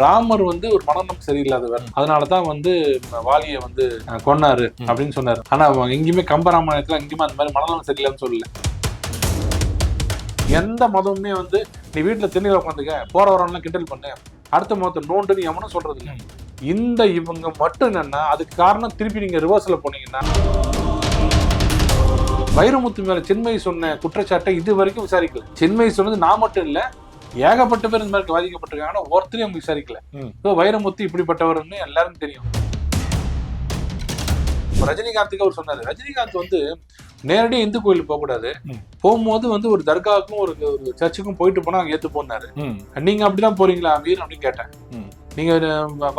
ராமர் வந்து ஒரு மனநலம் சரியில்லாதவர், அதனாலதான் வந்து வாலியை வந்து கொன்னாரு அப்படின்னு சொன்னாரு. ஆனா எங்கேயுமே கம்பராமாயணத்துல எங்கேயுமே அந்த மாதிரி மனநலம் சரியில்லைன்னு சொல்லல. எந்த மதமுமே வந்து நீ வீட்டுல திண்ணில உட்காந்துக்க, போற வரவன்லாம் கிண்டல் பண்ணு, அடுத்த மதத்தை நோண்டுன்னு எவனும் சொல்றது இல்லை. இந்த இவங்க மட்டும் என்னன்னா அதுக்கு காரணம் திருப்பி நீங்க ரிவர்ஸ்ல போனீங்கன்னா, வைரமுத்து மேல சின்மயி சொன்ன குற்றச்சாட்டை இது வரைக்கும் விசாரிக்கல. சின்மயி சொன்னது நான் மட்டும் இல்ல, ஏகப்பட்ட பேர் இந்த மாதிரி பாதிக்கப்பட்டிருக்காங்க. ஆனா ஒருத்தரையும் அவங்க விசாரிக்கல. வைரமுத்து இப்படிப்பட்டவர்னு எல்லாருக்கும் தெரியும். ரஜினிகாந்துக்கு அவர் சொன்னாரு, ரஜினிகாந்த் வந்து நேரடியாக இந்து கோயிலுக்கு போகக்கூடாது, போகும்போது வந்து ஒரு தர்காவுக்கும் ஒரு சர்ச்சுக்கும் போயிட்டு போனா அங்க ஏத்து போனாரு. நீங்க அப்படிதான் போறீங்களா வீர் அப்படின்னு கேட்டேன். நீங்க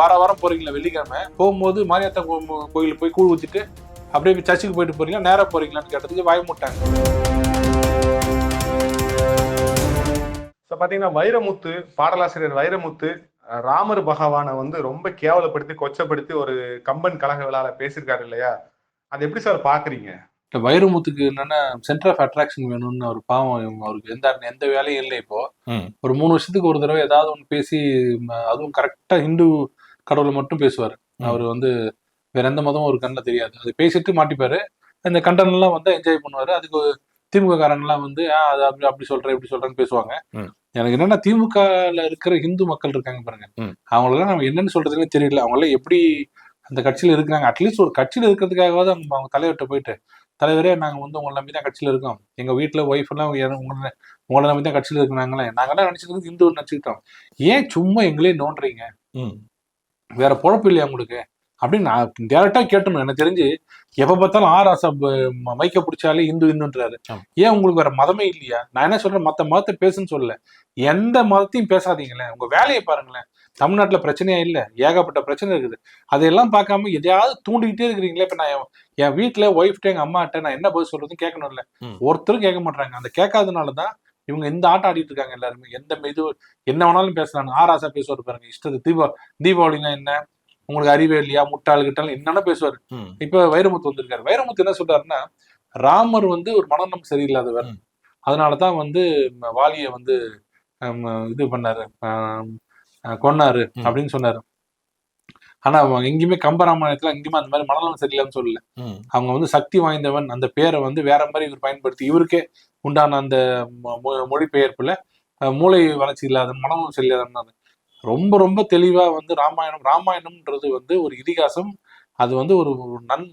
வாரம் போறீங்களா வெள்ளிக்கிழமை, போகும்போது மாரியாத்தா கோயிலுக்கு போய் கூழ் ஊத்திட்டு அப்படியே சர்ச்சுக்கு போயிட்டு போறீங்களா, நேரா போறீங்களான்னு கேட்டதுக்கு வாய மூட்டாங்க. பாத்தீங்கன்னா வைரமுத்து, பாடலாசிரியர் வைரமுத்து ராமர் பகவானை வந்து ரொம்ப கேவலப்படுத்தி கொச்சப்படுத்தி ஒரு கம்பன் கழக விழால பேசியிருக்காரு இல்லையா? அது எப்படி சார் பாக்குறீங்க? வைரமுத்துக்கு என்னன்னா சென்டர் ஆஃப் அட்ராக்ஷன் வேணும்னு ஒரு பாவம், அவருக்கு எந்த வேலையும் இல்லை. இப்போ ஒரு 3 வருஷத்துக்கு ஒரு தடவை ஏதாவது ஒன்று பேசி, அதுவும் கரெக்டா ஹிந்து கடவுளை மட்டும் பேசுவார். அவர் வந்து வேற எந்த மதமும் ஒரு கண்ணில் தெரியாது. அது பேசிட்டு மாட்டிப்பாரு. அந்த கண்டென்ட் எல்லாம் வந்து என்ஜாய் பண்ணுவாரு. அதுக்கு திமுக காரங்கெல்லாம் வந்து அது அப்படி சொல்றேன் இப்படி சொல்றேன்னு பேசுவாங்க. எனக்கு என்னன்னா திமுகல இருக்கிற ஹிந்து மக்கள் இருக்காங்க பாருங்க, அவங்களெல்லாம் நம்ம என்னன்னு சொல்றதுன்னு தெரியல. அவங்களாம் எப்படி அந்த கட்சியில இருக்கிறாங்க? அட்லீஸ்ட் ஒரு கட்சியில இருக்கிறதுக்காகவாது அவங்க தலைவர்கிட்ட போயிட்டு, தலைவரே நாங்க வந்து உங்களை நம்பி தான் கட்சியில இருக்கோம், எங்க வீட்டுல ஒய்ஃப் எல்லாம் உங்களை நம்பி தான் கட்சியில இருக்கிறாங்களே, நாங்கெல்லாம் நினைச்சிருக்கு இந்து நினைச்சுக்கிட்டோம், ஏன் சும்மா எங்களே நோண்டுறீங்க, வேற பொழப்பு இல்லையா உங்களுக்கு அப்படின்னு நான் டேரக்டா கேட்டணும். எனக்கு தெரிஞ்சு எப்ப பார்த்தாலும் ஆராசா மைக்க பிடிச்சாலே இந்து இந்துன்றாரு. ஏன் உங்களுக்கு வேற மதமே இல்லையா? நான் என்ன சொல்றேன், மத்த மதத்தை பேசுன்னு சொல்லல, எந்த மதத்தையும் பேசாதீங்களேன், உங்க வேலையை பாருங்களேன். தமிழ்நாட்டுல பிரச்சனையா இல்ல, ஏகப்பட்ட பிரச்சனை இருக்குது. அதையெல்லாம் பார்க்காம எதையாவது தூண்டிக்கிட்டே இருக்கிறீங்களே. இப்ப நான் என் வீட்டுல ஒய்ஃப்ட எங்க அம்மாட்ட நான் என்ன பதில் சொல்றதுன்னு கேட்கணும்ல, ஒருத்தரும் கேட்க மாட்டாங்க. அந்த கேட்காதனாலதான் இவங்க இந்த ஆட்டம் ஆடிட்டு இருக்காங்க எல்லாருமே. எந்த இது என்ன வேணாலும் பேசுறாங்க. ஆராசா பேசுவார் பாருங்க இஷ்டத்து. தீபாவளினா என்ன, உங்களுக்கு அறிவே இல்லையா, முட்டாள் கிட்டாலும் என்னன்னா பேசுவாரு. இப்ப வைரமுத்து வந்திருக்காரு. வைரமுத்து என்ன சொல்றாருன்னா, ராமர் வந்து ஒரு மனநலம் சரியில்லாதவர், அதனாலதான் வந்து வாலியை வந்து இது பண்ணாரு, கொன்னாரு அப்படின்னு சொன்னாரு. ஆனா எங்கேயுமே கம்பராமாயணத்துல எங்கேயுமே அந்த மாதிரி மனநலம் சரியில்லைன்னு சொல்லல. அவங்க வந்து சக்தி வாய்ந்தவன் அந்த பேரை வந்து வேற மாதிரி இவர் பயன்படுத்தி, இவருக்கே உண்டான அந்த மொழிபெயர்ப்புல மூளை வளர்ச்சி இல்லாத, மனநலம் சரியில்லாத, ரொம்ப ரொம்ப தெளிவா வந்து ராமாயணம்ன்றது வந்து ஒரு இதிகாசம். அது வந்து ஒரு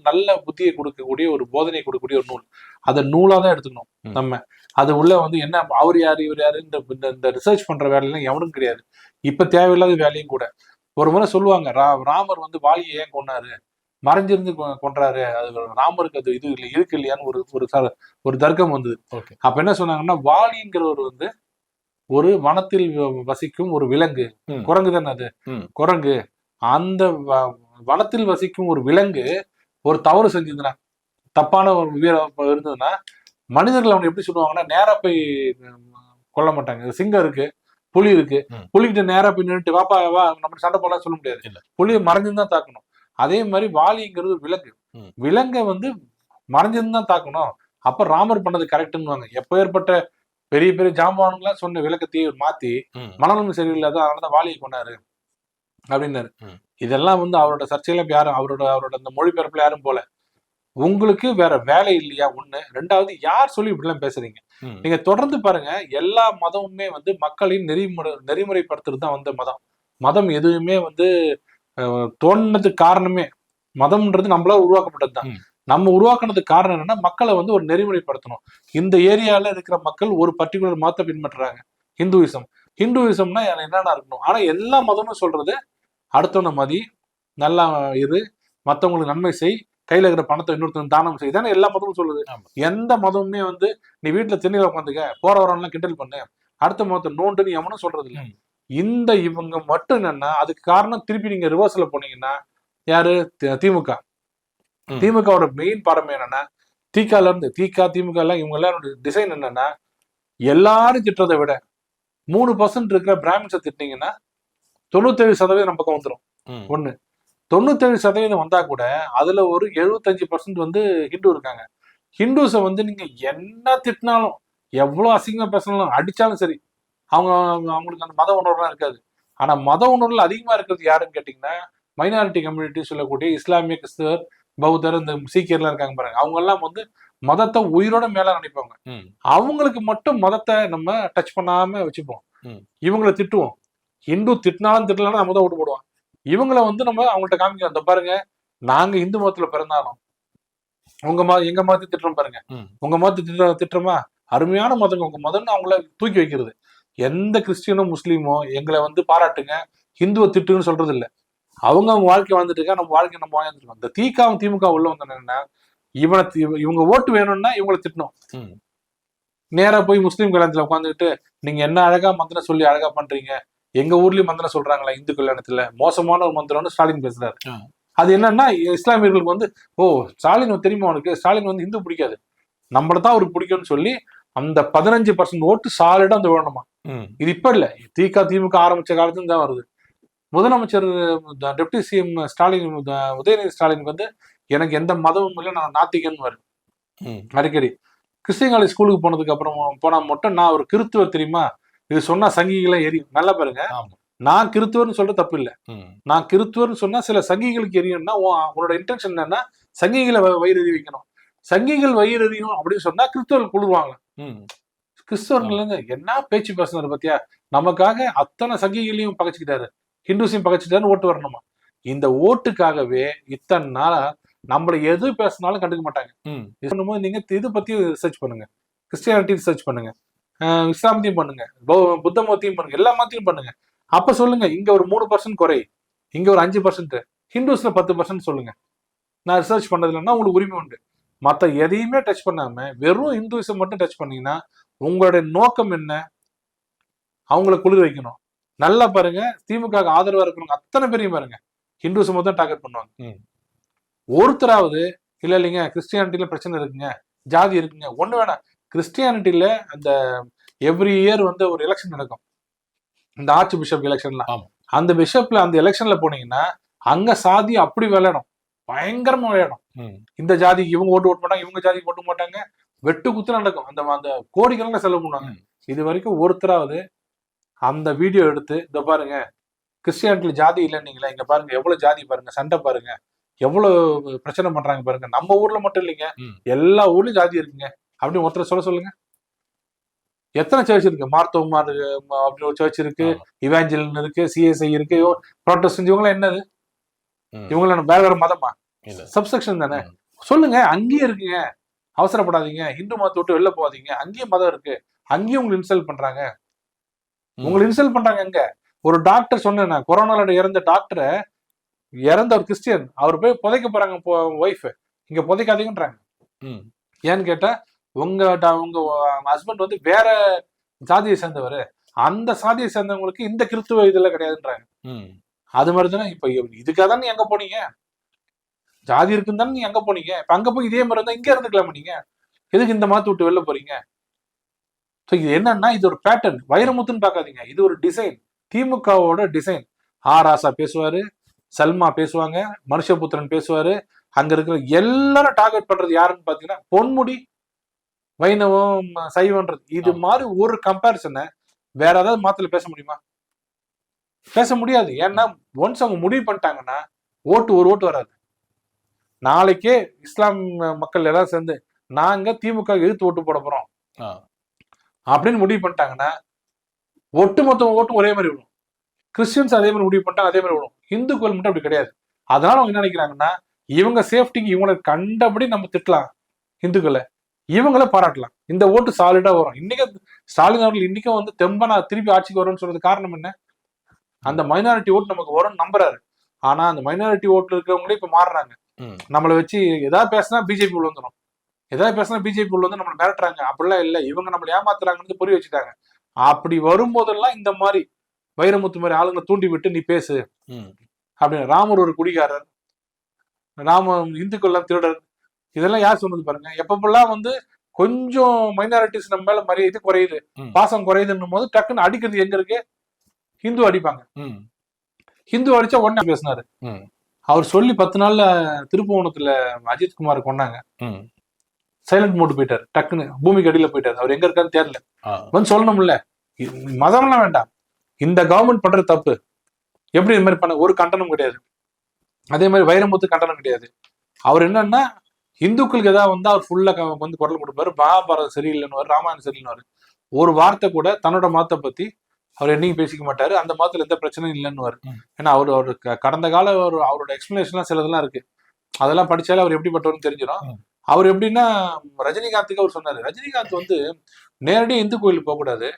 நல்ல புத்தியை கொடுக்கக்கூடிய ஒரு போதனை கொடுக்கக்கூடிய ஒரு நூல். அதை நூலா தான் எடுத்துக்கணும் நம்ம. அது உள்ள வந்து என்ன அவர் யாரு இவர் யாரு இந்த ரிசர்ச் பண்ற வேலையெல்லாம் எவனும் கிடையாது. இப்ப தேவையில்லாத வேலையும் கூட. ஒரு முறை சொல்லுவாங்க, ராமர் வந்து வாலியை ஏன் கொன்னாரு, மறைஞ்சிருந்து கொன்றாரு, அது ராமருக்கு அது இது இல்லை இருக்கு இல்லையான்னு ஒரு தர்க்கம் வந்தது. அப்ப என்ன சொன்னாங்கன்னா, வாலிங்கிறவர் வந்து ஒரு வனத்தில் வசிக்கும் ஒரு விலங்கு, குரங்கு தானே அது, குரங்கு. அந்த வனத்தில் வசிக்கும் ஒரு விலங்கு ஒரு தவறு செஞ்சதுன்னா, தப்பான ஒரு வீரம் இருந்ததுன்னா, மனிதர்கள் அவங்க எப்படி சொல்லுவாங்கன்னா, நேரா போய் கொல்ல மாட்டாங்க. சிங்கம் இருக்கு, புலி இருக்கு, புலிகிட்ட நேரா போய் நின்றுட்டு வாப்பா வா நம்ம சண்டை போடலாம் சொல்ல முடியாது. புலியை மறைஞ்சுதான் தாக்கணும். அதே மாதிரி வாலிங்கிறது விலங்கு, விலங்கை வந்து மறைஞ்சிருந்தான் தாக்கணும். அப்ப ராமர் பண்ணது கரெக்டுன்னு. எப்ப ஏற்பட்ட பெரிய பெரிய ஜாம்பவான்களாம் சொன்ன விளக்கத்தையே மாத்தி மனநலம் சரியில்லாத, அதனாலதான் வாலியை கொண்டாரு அப்படின்னாரு. இதெல்லாம் வந்து அவரோட சர்ச்சையில யாரும் அவரோட அந்த மொழிபெயர்ப்புல யாரும் போல. உங்களுக்கு வேற வேலை இல்லையா ஒண்ணு, ரெண்டாவது யார் சொல்லி இப்படிலாம் பேசுறீங்க? நீங்க தொடர்ந்து பாருங்க, எல்லா மதமுமே வந்து மக்களின் நெறிமுறைப்படுத்துறது தான் வந்த மதம். மதம் எதுவுமே வந்து தோணுனதுக்கு காரணமே, மதம்ன்றது நம்மளா உருவாக்கப்பட்டது தான். நம்ம உருவாக்குனதுக்கு காரணம் என்னன்னா, மக்களை வந்து ஒரு நெறிமுறைப்படுத்தணும். இந்த ஏரியால இருக்கிற மக்கள் ஒரு பர்டிகுலர் மதத்தை பின்பற்றுறாங்க, ஹிந்துவிசம்னா என்னென்ன இருக்கணும். ஆனா எல்லா மதமும் சொல்றது அடுத்தவன மதி, நல்லா இரு, மத்தவங்களுக்கு நன்மை செய், கையில இருக்கிற பணத்தை இன்னொருத்தவங்க தானம் செய், தானே எல்லா மதமும் சொல்லுது. எந்த மதமுமே வந்து நீ வீட்டுல திண்ணில உட்காந்துக்க, போற வரவன்லாம் கிண்டல் பண்ணு, அடுத்த மதத்தை நோண்டுன்னு எவனும் சொல்றது இல்லை. இந்த இவங்க மட்டும் என்னன்னா அதுக்கு காரணம் திருப்பி நீங்க ரிவர்ஸ்ல போனீங்கன்னா, யாரு? திமுகவோட மெயின் பாடம் என்னன்னா, திமுக எல்லாம் இவங்க எல்லாரோட டிசைன் என்னன்னா, எல்லாரும் திட்டத்தை விட 3% இருக்கிற பிராமின்ஸை திட்டினீங்கன்னா 97% நம்ம பக்கம் வந்துடும். ஒண்ணு 97% வந்தா கூட அதுல ஒரு 75% வந்து ஹிந்து இருக்காங்க. ஹிந்துஸை வந்து நீங்க என்ன திட்டினாலும், எவ்வளவு அசிங்கமா பேசினாலும், அடிச்சாலும் சரி, அவங்களுக்கு அந்த மத உணர்வுலாம் இருக்காது. ஆனா மத உணர்வுல அதிகமா இருக்கிறது யாருன்னு கேட்டீங்கன்னா மைனாரிட்டி கம்யூனிட்டி சொல்லக்கூடிய இஸ்லாமிய, கிறிஸ்தவர், பௌத்தர், இந்த சீக்கியர்லாம் இருக்காங்க பாருங்க. அவங்க எல்லாம் வந்து மதத்தை உயிரோட மேல நினைப்பாங்க. அவங்களுக்கு மட்டும் மதத்தை நம்ம டச் பண்ணாம வச்சுப்போம். இவங்களை திட்டுவோம். இந்து திட்டினாலும் திட்டலாம் நம்ம தான் ஓட்டு போடுவோம். இவங்களை வந்து நம்ம அவங்கள்ட்ட காமிக்கிறோம். இந்த பாருங்க, நாங்க இந்து மதத்துல பிறந்தாலும் எங்க மதத்தை திட்டுறோம் பாருங்க. உங்க மதத்தை திட்டுறோமா, அருமையான மதங்க உங்க மதம்னு அவங்கள தூக்கி வைக்கிறது. எந்த கிறிஸ்டியனோ முஸ்லீமோ எங்களை வந்து பாராட்டுங்க, ஹிந்துவை திட்டுன்னு சொல்றது இல்லை. அவங்க வாழ்க்கை வாழ்ந்துட்டு இருக்கா, நம்ம வாழ்க்கை நம்ம வாழ்ந்துருக்கோம். இந்த திமுக உள்ள வந்தோன்னா இவங்க ஓட்டு வேணும்னா இவங்களை திட்டணும். நேரா போய் முஸ்லீம் கல்யாணத்துல உட்காந்துக்கிட்டு நீங்க என்ன அழகா மந்திரம் சொல்லி அழகா பண்றீங்க, எங்க ஊர்லயும் மந்திரம் சொல்றாங்களா இந்து கல்யாணத்துல, மோசமான ஒரு மந்திரம்னு ஸ்டாலின் பேசுறாரு. அது என்னன்னா இஸ்லாமியர்களுக்கு வந்து ஸ்டாலின் தெரியுமா உனக்கு, ஸ்டாலின் வந்து இந்து பிடிக்காது, நம்மளதான் அவருக்கு பிடிக்கும்னு சொல்லி அந்த 15% ஓட்டு சாலிடா அந்த வேணுமா. இது இப்ப இல்ல, திமுக ஆரம்பிச்ச காலத்துல தான் வருது. முதலமைச்சர் டெப்டி சிஎம் ஸ்டாலின், உதயநிதி ஸ்டாலினுக்கு வந்து எனக்கு எந்த மதமும் இல்லை, நான் நாத்திகன் வரும் அடிக்கடி. கிறிஸ்டின் காலேஜ் ஸ்கூலுக்கு போனதுக்கு அப்புறம் போனா மட்டும் நான் ஒரு கிறித்துவர் தெரியுமா, இது சொன்னா சங்கிகளை எரியும். நல்லா பாருங்க, நான் கிறித்துவர்னு சொல்ற தப்பு இல்லை. நான் கிறித்துவர்னு சொன்னா சில சங்கிகளுக்கு எரியும்னா உன்னோட இன்டென்ஷன் என்னன்னா சங்கிகளை வயிறு எறி வைக்கணும். சங்கிகள் வயிறு எறியும் அப்படின்னு சொன்னா கிறிஸ்தவர்கள் குளிர்வாங்க. கிறிஸ்தவர்கள் என்ன பேச்சு பேசுனாரு பத்தியா, நமக்காக அத்தனை சங்கிகளையும் பகைச்சுக்கிட்டாரு, ஹிந்துஸையும் பகைச்சிட்டாருன்னு ஓட்டு வரணுமா. இந்த ஓட்டுக்காகவே இத்தனை நாளா நம்மள எது பேசினாலும் கண்டுக்க மாட்டாங்க. பண்ணும்போது நீங்க இது பத்தி ரிசர்ச் பண்ணுங்க, கிறிஸ்டியானிட்டி ரிசர்ச் பண்ணுங்க, இஸ்லாமத்தையும் பண்ணுங்க, புத்த மதத்தையும் பண்ணுங்க, எல்லா மதத்தையும் பண்ணுங்க. அப்ப சொல்லுங்க, இங்க ஒரு 3% குறை, இங்க ஒரு 5%, ஹிந்துஸ்ல 10% சொல்லுங்க. நான் ரிசர்ச் பண்ணதுலன்னா உங்களுக்கு உரிமை உண்டு. மத்த எதையுமே டச் பண்ணாம வெறும் ஹிந்துவிசம் மட்டும் டச் பண்ணீங்கன்னா உங்களுடைய நோக்கம் என்ன, அவங்கள குளிர் வைக்கணும். நல்லா பாருங்க, திமுக ஆதரவா இருக்கிறவங்க அத்தனை பேரையும் பாருங்க ஹிந்துசம் தான் டார்கெட் பண்ணுவாங்க. ஒருத்தராவது இல்லைங்க கிறிஸ்டியானிட்டியில பிரச்சனை இருக்குங்க, ஜாதி இருக்குங்க, ஒண்ணு வேணாம். கிறிஸ்டியானிட்டியில அந்த எவ்ரி இயர் வந்து ஒரு எலெக்ஷன் நடக்கும், இந்த ஆர்ச் பிஷப் எலெக்ஷன்லாம். அந்த பிஷப்ல அந்த எலெக்ஷன்ல போனீங்கன்னா அங்க சாதி அப்படி விளையாடும், பயங்கரமா விளையாடும். இந்த ஜாதிக்கு இவங்க ஓட்டு மாட்டாங்க, இவங்க ஜாதிக்கு ஓட்டு மாட்டாங்க, வெட்டு குத்து நடக்கும். அந்த கோடிக்கணக்கில் செலவு பண்ணுவாங்க. இது வரைக்கும் ஒருத்தராவது அந்த வீடியோ எடுத்து இத பாருங்க கிறிஸ்டியானிட்டியில ஜாதி இல்லைன்னீங்களா, இங்க பாருங்க எவ்வளவு ஜாதி பாருங்க, சண்டை பாருங்க, எவ்வளவு பிரச்சனை பண்றாங்க பாருங்க, நம்ம ஊர்ல மட்டும் இல்லைங்க எல்லா ஊர்லயும் ஜாதி இருக்குங்க அப்படின்னு ஒருத்தர் சொல்லுங்க. எத்தனை சர்ச் இருக்கு, மார்த்தோமார் அப்படி ஒரு சர்ச் இருக்கு, இவாஞ்சலின் இருக்கு, சிஎஸ்ஐ இருக்கு, புரோட்டஸ்டன்ட், இவங்களாம் என்னது, இவங்களாம் வேற வேற மதமா, சப்செக்ஷன் தானே. சொல்லுங்க, அங்கேயும் இருக்குங்க, அவசரப்படாதீங்க, இந்து மதத்தை விட்டு வெளில போகாதீங்க, அங்கேயும் மதம் இருக்கு, அங்கேயும் உங்களை இன்சல்ட் பண்றாங்க. உங்களை இன்சல்ட் பண்றாங்க. எங்க ஒரு டாக்டர் சொன்னேன், கொரோனால இறந்த டாக்டரை, இறந்த ஒரு கிறிஸ்டியன், அவர் போய் புதைக்க போறாங்க ஒய்ஃப், இங்க புதைக்காதீங்கன்றாங்க. ஏன்னு கேட்டா உங்க ஹஸ்பண்ட் வந்து வேற சாதியை சேர்ந்தவர், அந்த சாதியை சேர்ந்தவங்களுக்கு இந்த கிறிஸ்துவ இதுல கிடையாதுன்றாங்க. அது மாதிரிதானே இப்ப இதுக்காக தான் நீ எங்க போனீங்க, ஜாதி இருக்குன்னு தானே நீ எங்க போனீங்க, இப்ப அங்க போய் இதே மாதிரி இருந்தா இங்க இருந்துக்கலாம், நீங்க எதுக்கு இந்த மாத்து விட்டு வெளில போறீங்க. இது என்னன்னா இது ஒரு பேட்டர்ன், வைரமுத்துன்னு பாக்காதீங்க, இது ஒரு டிசைன், திமுகவோட டிசைன். ராசா பேசுவாரு, சல்மா பேசுவாங்க, மனுஷபுத்திரன் பேசுவாரு, அங்க இருக்கிற எல்லாரும் டார்கெட் பண்றது யாருன்னு பாத்தீங்கன்னா பொன்முடி, வைணவம், சைவன்றது. இது மாதிரி ஒரு கம்பேரிசனை வேற ஏதாவது மாத்துல பேச முடியுமா? பேச முடியாது. ஏன்னா ஒன்ஸ் அவங்க முடிவு பண்ணிட்டாங்கன்னா ஒரு ஓட்டு வராது. நாளைக்கே இஸ்லாம் மக்கள் எல்லாம் சேர்ந்து நாங்க திமுக எதிர்த்து ஓட்டு போட போறோம் அப்படின்னு முடிவு பண்ணிட்டாங்கன்னா ஒட்டுமொத்த ஓட்டும் ஒரே மாதிரி விடும். கிறிஸ்டியன்ஸ் அதே மாதிரி முடிவு பண்ணிட்டாங்க, அதே மாதிரி விடும். இந்துக்கள் மட்டும் அப்படி கிடையாது. அதனால அவங்க என்ன நினைக்கிறாங்கன்னா இவங்க சேஃப்டிக்கு இவங்களை கண்டபடி நம்ம திட்டலாம், இந்துக்களை இவங்களை பாராட்டலாம், இந்த ஓட்டு சாலிடா வரும். இன்னைக்கு ஸ்டாலின் அவர்கள் இன்னைக்கும் வந்து தெம்பா நான் திருப்பி ஆட்சிக்கு வரும்னு சொல்றது காரணம் என்ன, அந்த மைனாரிட்டி ஓட்டு நமக்கு வரும்னு நம்புறாரு. ஆனா அந்த மைனாரிட்டி ஓட்டு இருக்கிறவங்களே இப்ப மாறுறாங்க. நம்மளை வச்சு ஏதாவது பேசினா பிஜேபி உள்ள வந்துடும், ஏதாவது பேசினா பிஜேபி உள்ள வந்து நம்மளை மிரட்டுறாங்க. அப்படிலாம் இல்லை, இவங்க நம்மளை ஏமாத்துறாங்கன்னு புரிய வச்சுட்டாங்க. அப்படி வரும்போதெல்லாம் இந்த மாதிரி வைரமுத்து மாதிரி ஆளுங்களை தூண்டி விட்டு நீ பேசு அப்படின்னு. ராமர் ஒரு குடிகாரர், இந்துக்கள்லாம் திருடர், இதெல்லாம் யார் சொன்னது பாருங்க. எப்பப்பெல்லாம் வந்து கொஞ்சம் மைனாரிட்டிஸ் நம்ம மேல மரியாதை குறையுது, பாசம் குறையுதுன்னும் போது டக்குன்னு அடிக்கிறது எங்க இருக்கு, ஹிந்து அடிப்பாங்க. ஹிந்து அடிச்சா உடனே பேசினாரு. அவர் சொல்லி 10 நாள்ல திருப்புவனத்துல அஜித்குமார் கொண்டாங்க, சைலண்ட் மோடு போயிட்டாரு, டக்குன்னு பூமிக்கு அடியில போயிட்டாரு. அவர் எங்க இருக்காருன்னு தெரியல. வந்து சொல்லணும்ல, மதம்லாம் வேண்டாம், இந்த கவர்மெண்ட் பண்ற தப்பு, எப்படி இந்த மாதிரி பண்ண ஒரு கண்டனம் கிடையாது. அதே மாதிரி வைரமுத்து கண்டனம் கிடையாது. அவர் என்னன்னா இந்துக்களுக்கு ஏதாவது வந்தா அவர் ஃபுல்லா வந்து குரல் கொடுப்பாரு. மகாபாரதம் சரியில்லைன்னு, ராமாயணம் சரியில்லைன்னு, ஒரு வார்த்தை கூட தன்னோட மதத்தை பத்தி அவர் என்னைக்கும் பேசிக்க மாட்டாரு. அந்த மதத்துல எந்த பிரச்சனையும் இல்லைன்னு. ஏன்னா அவரு கடந்த கால அவரோட எக்ஸ்பிளனேஷன்லாம் சிலதெல்லாம் இருக்கு, அதெல்லாம் படிச்சாலே அவர் எப்படிப்பட்டவர்னு தெரிஞ்சிடும். அவர் எப்படின்னா ரஜினிகாந்துக்கு அவர் சொன்னாரு, ரஜினிகாந்த் வந்து நேரடியாக இந்து கோயிலுக்கு போகக்கூடாது,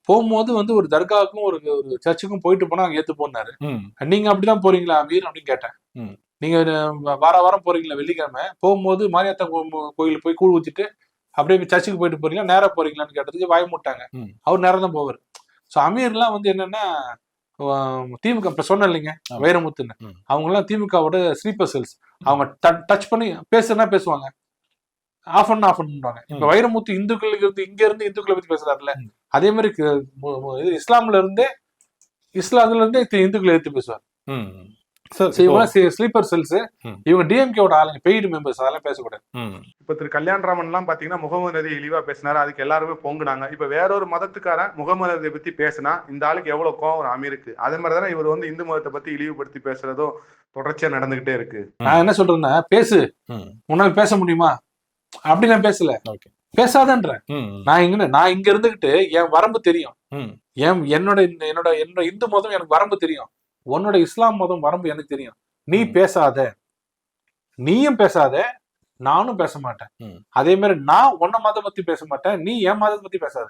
போகும்போது வந்து ஒரு தர்காவுக்கும் ஒரு சர்ச்சுக்கும் போயிட்டு போனா அங்க ஏத்து போனாரு. நீங்க அப்படிதான் போறீங்களா அமீர் அப்படின்னு கேட்டேன். நீங்க வாரம் போறீங்களா வெள்ளிக்கிழமை, போகும்போது மாரியாத்தா கோயிலுக்கு போய் கூழ் ஊத்திட்டு அப்படியே சர்ச்சுக்கு போயிட்டு போறீங்களா, நேரா போறீங்களான்னு கேட்டதுக்கு வாய் மூட்டாங்க. அவர் நேரம் தான் போவார். ஸோ அமீர்லாம் வந்து என்னன்னா திமுக இப்ப சொன்ன இல்லைங்க வைரமுத்துன்னு, அவங்க எல்லாம் திமுகவோட ஸ்லீப்பர் செல்ஸ். அவங்க டச் பண்ணி பேசுனா பேசுவாங்க, ஆஃப் பண்ணுவாங்க. இப்ப வைரமுத்து இந்துக்களுக்கு இருந்து இங்க இருந்து இந்துக்களை பத்தி பேசுறாருல்ல, அதே மாதிரி இஸ்லாம்ல இருந்தே இந்துக்களை எடுத்து பேசுவார். ஸ்லீப்பர் செல்ஸ் இவங்க டிஎம்கேவோட ஆளுங்க, பெய்டு மெம்பர்ஸ், அதெல்லாம் பேசக்கூடாது. இப்ப திரு கல்யாணராமன் எல்லாம் பாத்தீங்கன்னா முகமது நபி இழிவா பேசினாரு, அதுக்கு எல்லாருமே பொங்குனாங்க. இப்ப வேறொரு மதத்துக்காரன் முகமது நபியை பத்தி பேசினா இந்த ஆளுக்கு எவ்வளவு கோவம் அமீருக்கு. அதே மாதிரிதானே இவர் வந்து இந்து மதத்தை பத்தி இழிவுபடுத்தி பேசுறதும் தொடர்ச்சியா நடந்துகிட்டே இருக்கு. நான் என்ன சொல்றேன்னா, பேசு, உன்னால பேச முடியுமா அப்படி நான் பேசல, பேசாதன்ற. நான் இங்க இருந்துகிட்டு என் வரம்பு தெரியும், என்னோட இந்து மதம் எனக்கு வரம்பு தெரியும், உன்னோட இஸ்லாம் மதம் வரம்பு எனக்கு தெரியும். நீ பேசாத, நீயும் பேசாத, நானும் பேச மாட்டேன். அதே மாதிரி நான் உன்ன மதம் பத்தி பேச மாட்டேன், நீ என் மதத்தை பத்தி பேசாத.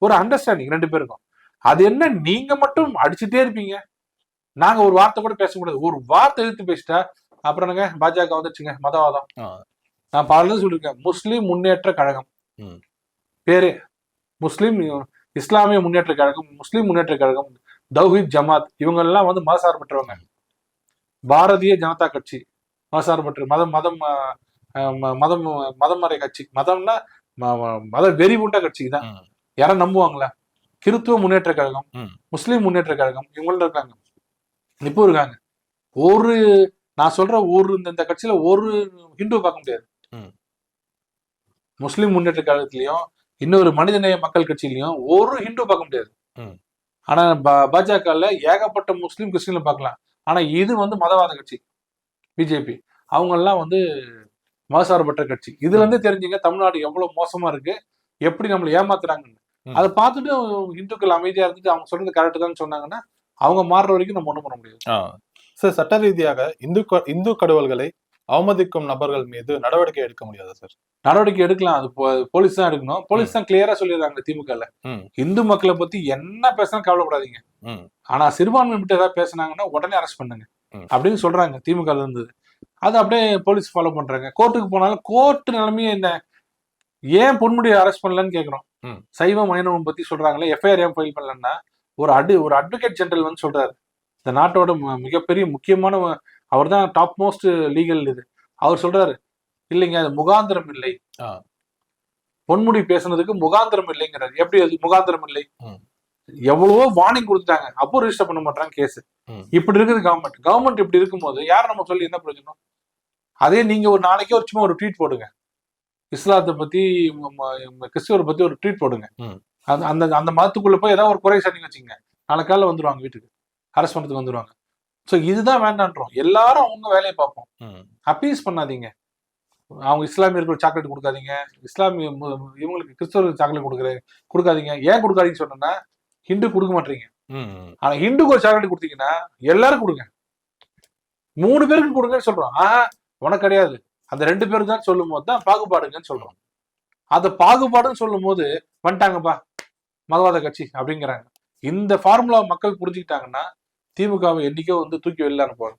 ஒரு அண்டர்ஸ்டாண்டிங் ரெண்டு பேருக்கும். அது என்ன, நீங்க மட்டும் அடிச்சுட்டே இருப்பீங்க, நாங்க ஒரு வார்த்தை கூட பேசக்கூடாது. ஒரு வார்த்தை எடுத்து பேசிட்டா அப்புறம் என்னங்க பாஜக வந்துச்சுங்க மதவாதம். நான் பல சொல்லியிருக்கேன், முஸ்லிம் முன்னேற்ற கழகம் பேரு, முஸ்லிம் இஸ்லாமிய முன்னேற்ற கழகம், முஸ்லிம் முன்னேற்ற கழகம், தௌஹீத் ஜமாத், இவங்க எல்லாம் வந்து மதசார்பற்றவங்க. பாரதிய ஜனதா கட்சி மதசார்பற்ற மதம் மதம் மதம் மதமறை கட்சி, மதம்னா மத வெறி உண்ட கட்சி தான். யாரும் நம்புவாங்களா? கிறித்துவ முன்னேற்ற கழகம், முஸ்லிம் முன்னேற்ற கழகம், இவங்களும் இருக்காங்க, இப்போ இருக்காங்க. ஒரு நான் சொல்ற ஒரு இந்த கட்சியில ஒரு ஹிந்து பார்க்க முடியாது. முஸ்லிம் முன்னேற்ற கழகத்திலயும் இன்னொரு மனிதநேய மக்கள் கட்சியிலயும் ஒரு ஹிந்து பார்க்க முடியாது. ஆனா பாஜகல ஏகப்பட்ட முஸ்லிம் கிறிஸ்டின்ல பார்க்கலாம். ஆனா இது வந்து மதவாத கட்சி பிஜேபி, அவங்க எல்லாம் வந்து மதசார்பற்ற கட்சி. இதுல இருந்து தெரிஞ்சுங்க தமிழ்நாடு எவ்வளவு மோசமா இருக்கு, எப்படி நம்மளை ஏமாத்துறாங்கன்னு. அதை பார்த்துட்டு இந்துக்கள் அமைதியா இருந்துட்டு அவங்க சொல்றது கரெக்ட் தான் சொன்னாங்கன்னா அவங்க மாறுற வரைக்கும் நம்ம ஒண்ணும் பண்ண முடியாது. சார், சட்ட ரீதியாக இந்து கடவுள்களை அவமதிக்கும் நபர்கள் மீது நடவடிக்கை எடுக்க முடியாது சார்? நடவடிக்கை எடுக்கலாம், அது போலீஸ் தான் எடுக்கணும். போலீஸ் தான் கிளியரா சொல்லிடுறாங்க திமுகல, இந்து மக்களை பத்தி என்ன பேசினா கவலைப்படாதீங்க, ஆனா சிறுபான்மை மட்டும் ஏதாவது பேசினாங்கன்னா உடனே அரெஸ்ட் பண்ணுங்க அப்படின்னு சொல்றாங்க திமுக இருந்தது. அது அப்படியே போலீஸ் ஃபாலோ பண்றாங்க. கோர்ட்டுக்கு போனாலும் கோர்ட்டு நிலைமையே என்ன, ஏன் பொன்முடியை அரெஸ்ட் பண்ணலன்னு கேக்குறோம். சைவம் வைணவம் பத்தி சொல்றாங்களே, எஃப்ஐஆர் ஏன் ஃபைல் பண்ணலன்னா ஒரு அட்வொகேட் ஜெனரல் வந்து சொல்றாரு, இந்த நாட்டோட மிகப்பெரிய முக்கியமான அவர் தான் டாப் மோஸ்ட் லீகல் இது, அவர் சொல்றாரு இல்லைங்க அது முகாந்திரம் இல்லை, பொன்முடி பேசுனதுக்கு முகாந்திரம் இல்லைங்கிறாரு. எப்படி அது முகாந்திரம் இல்லை? எவ்வளவோ வார்னிங் கொடுத்துட்டாங்க, அப்போ ரிஜிஸ்டர் பண்ண மாட்டாங்க கேஸ். இப்படி இருக்குது கவர்மெண்ட் இப்படி இருக்கும்போது யார் நம்ம சொல்லி என்ன பிரயோஜனம்? அதே நீங்க ஒரு நாளைக்கே ஒரு சும்மா ஒரு ட்வீட் போடுங்க, இஸ்லாத்தை பத்தி கிறிஸ்துவரை பத்தி ஒரு ட்வீட் போடுங்க, அந்த அந்த மதத்துக்குள்ள போய் ஏதாவது ஒரு குறை சொன்னீங்க வச்சுங்க, நாளை காலைல வந்துருவாங்க, வீட்டுக்கு அரெஸ்ட் பண்றதுக்கு வந்துருவாங்க. ஸோ இதுதான் வேண்டான்றோம், எல்லாரும் அவங்க வேலையை பார்ப்போம், அப்பீஸ் பண்ணாதீங்க. அவங்க இஸ்லாமியர்கள் சாக்லேட் கொடுக்காதீங்க, இஸ்லாமிய இவங்களுக்கு கிறிஸ்தவர்களுக்கு சாக்லேட் கொடுக்காதீங்க. ஏன் கொடுக்காதீங்கன்னு சொன்னா ஹிந்து கொடுக்க மாட்டீங்க, ஆனா ஹிந்துக்கு ஒரு சாக்லேட் கொடுத்தீங்கன்னா எல்லாரும் கொடுங்க, 3 பேருக்கு கொடுங்கன்னு சொல்றோம். உனக்கு கிடையாது, அந்த 2 பேருக்கு தான் சொல்லும் போது தான் பாகுபாடுங்கன்னு சொல்றோம். அந்த பாகுபாடுன்னு சொல்லும் போது வந்துட்டாங்கப்பா மதவாத கட்சி அப்படிங்கிறாங்க. இந்த ஃபார்முலா மக்கள் புரிஞ்சுக்கிட்டாங்கன்னா திமுகவை என்னைக்கோ வந்து தூக்கி வெளில அனுப்புவாங்க.